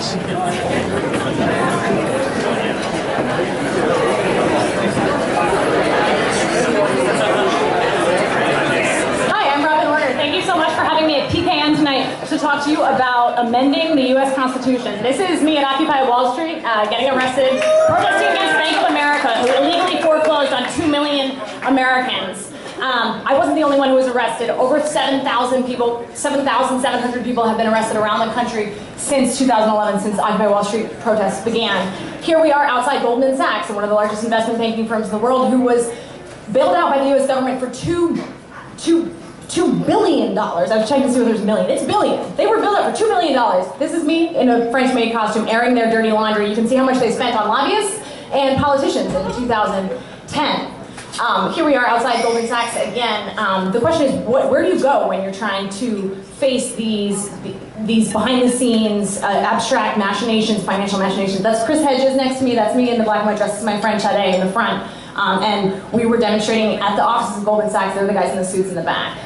Congress. Thank you so much for having me at PKN tonight to talk to you about amending the U.S. Constitution. This is me at Occupy Wall Street getting arrested, protesting against Bank of America, who illegally foreclosed on 2 million Americans. I wasn't the only one who was arrested. Over 7,000 people, 7,700 people have been arrested around the country since 2011, since Occupy Wall Street protests began. Here we are outside Goldman Sachs, one of the largest investment banking firms in the world, who was bailed out by the U.S. government for $2 billion. I was checking to see if there's a million. It's billion. They were billed out for $2 billion. This is me in a French maid costume airing their dirty laundry. You can see how much they spent on lobbyists and politicians in 2010. Here we are outside Goldman Sachs again. The question is, where do you go when you're trying to face these behind-the-scenes, abstract machinations, financial machinations? That's Chris Hedges next to me. That's me in the black and white dress. This is my friend Chade in the front. And we were demonstrating at the offices of Goldman Sachs. They're the guys in the suits in the back.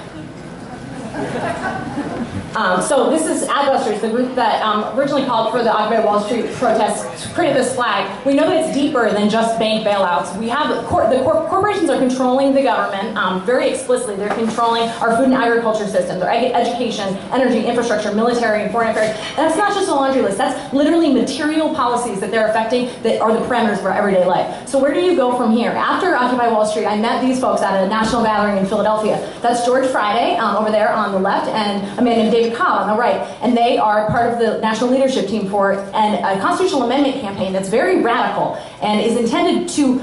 So this is Adbusters, the group that originally called for the Occupy Wall Street protests, created this flag. We know that it's deeper than just bank bailouts. We have corporations are controlling the government very explicitly. They're controlling our food and agriculture systems, our education, energy, infrastructure, military, and foreign affairs. And that's not just a laundry list. That's literally material policies that they're affecting that are the parameters for everyday life. So where do you go from here? After Occupy Wall Street, I met these folks at a national gathering in Philadelphia. That's George Friday over there on the left, and a man named David Cobb on the right, and they are part of the national leadership team for a constitutional amendment campaign that's very radical and is intended to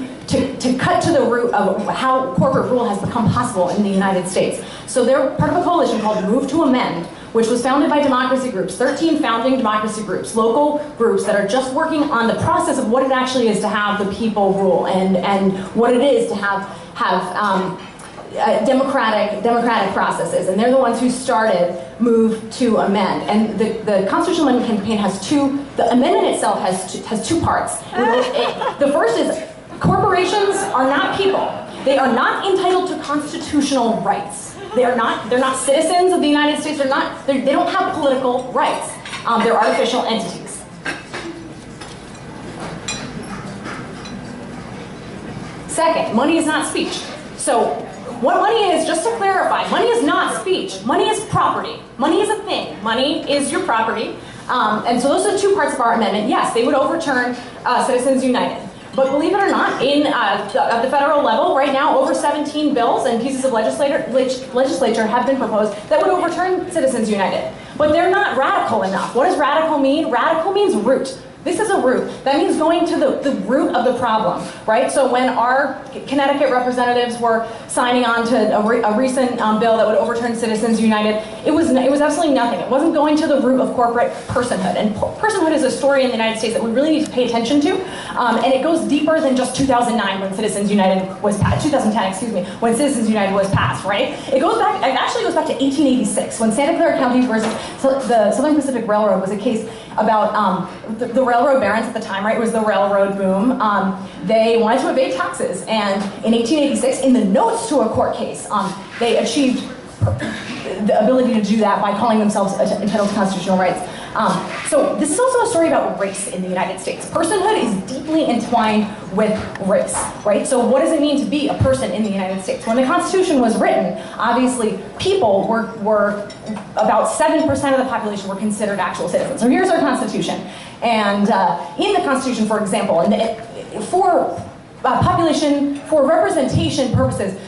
cut to the root of how corporate rule has become possible in the United States. So they're part of a coalition called Move to Amend, which was founded by democracy groups, 13 founding democracy groups, local groups that are just working on the process of what it actually is to have the people rule and what it is to have democratic processes, and they're the ones who started Move to Amend. And the constitutional amendment campaign has the amendment itself has two parts. The first is corporations are not people. They are not entitled to constitutional rights. They're not citizens of the United States. They don't have political rights. They're artificial entities. Second, money is not speech. So what money is, just to clarify, money is not speech. Money is property. Money is a thing. Money is your property. And so those are the two parts of our amendment. Yes, they would overturn Citizens United. But believe it or not, at the federal level, right now, over 17 bills and pieces of legislature have been proposed that would overturn Citizens United. But they're not radical enough. What does radical mean? Radical means root. This is a root. That means going to the root of the problem, right? So when our Connecticut representatives were signing on to a recent bill that would overturn Citizens United, it was absolutely nothing. It wasn't going to the root of corporate personhood. And personhood is a story in the United States that we really need to pay attention to. And it goes deeper than just 2009 when Citizens United was passed, 2010, excuse me, when Citizens United was passed, right? It actually goes back to 1886 when Santa Clara County versus the Southern Pacific Railroad was a case about the railroad barons at the time, right? It was the railroad boom. They wanted to evade taxes, and in 1886, in the notes to a court case, they achieved the ability to do that by calling themselves entitled to constitutional rights. So this is also a story about race in the United States. Personhood is deeply entwined with race, right? So what does it mean to be a person in the United States? When the Constitution was written, obviously people were about 7% of the population were considered actual citizens. So here's our Constitution. And in the Constitution, for example, for representation purposes,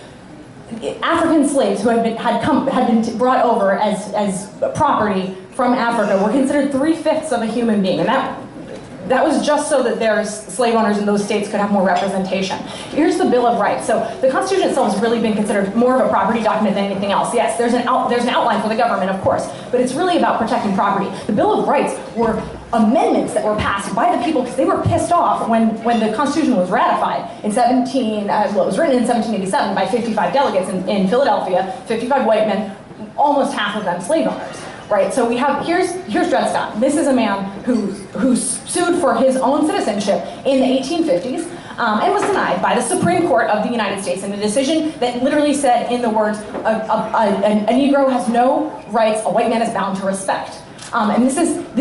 African slaves who had been brought over as property from Africa were considered 3/5 of a human being, and that was just so that their slave owners in those states could have more representation. Here's the Bill of Rights. So the Constitution itself has really been considered more of a property document than anything else. Yes, there's an outline for the government, of course, but it's really about protecting property. The Bill of Rights were amendments that were passed by the people because they were pissed off when the Constitution was ratified in it was written in 1787 by 55 delegates in Philadelphia, 55 white men, almost half of them slave owners. Right, so here's Dred Scott. This is a man who sued for his own citizenship in the 1850s and was denied by the Supreme Court of the United States in a decision that literally said in the words, a Negro has no rights a white man is bound to respect. And this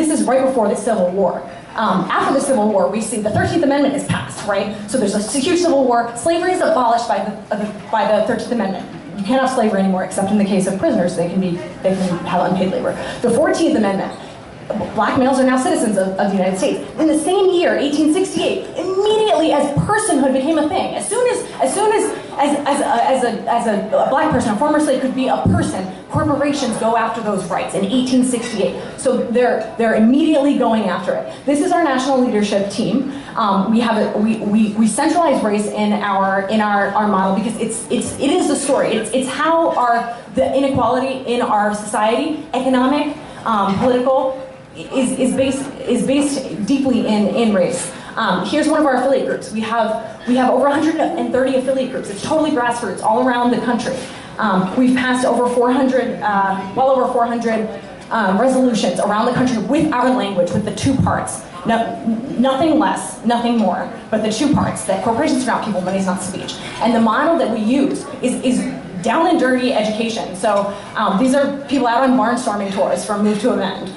is right before the Civil War. After the Civil War, we see the 13th Amendment is passed, right? So there's a huge Civil War. Slavery is abolished by the 13th Amendment. You can't have slavery anymore, except in the case of prisoners. They can have unpaid labor. The 14th Amendment. Black males are now citizens of the United States. In the same year, 1868, immediately as personhood became a thing, as soon as a black person, a former slave, could be a person, corporations go after those rights in 1868. So they're immediately going after it. This is our national leadership team. We centralize race in our model because it is the story. It's how the inequality in our society, economic, political, is based deeply in race. Here's one of our affiliate groups. We have over 130 affiliate groups. It's totally grassroots all around the country. We've passed over 400, well over 400 resolutions around the country with our language, with the two parts. Nothing less, nothing more, but the two parts, that corporations are not people, money is not speech. And the model that we use is down and dirty education. So these are people out on barnstorming tours from Move to Amend,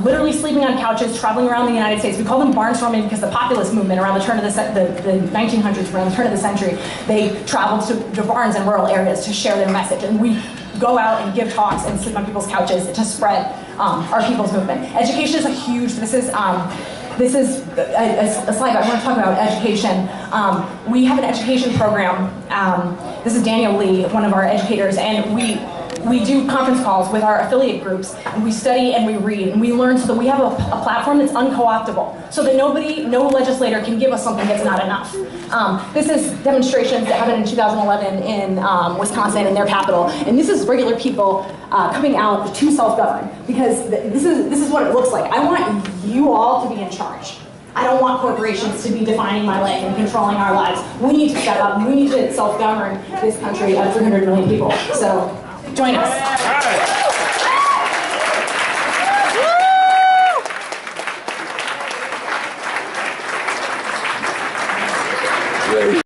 literally sleeping on couches, traveling around the United States. We call them barnstorming because the populist movement around the turn of the 1900s, around the turn of the century, they traveled to barns in rural areas to share their message. And we go out and give talks and sleep on people's couches to spread our people's movement. Education is a huge, this is a slide I want to talk about education. We have an education program. This is Daniel Lee, one of our educators, and we do conference calls with our affiliate groups, and we study and we read and we learn so that we have a platform that's unco-optable, so that no legislator can give us something that's not enough. This is demonstrations that happened in 2011 in Wisconsin, in their capital, and this is regular people coming out to self-govern, because this is what it looks like. I want you all to be in charge. I don't want corporations to be defining my life and controlling our lives. We need to step up. We need to self-govern this country of 300 million people. So join us.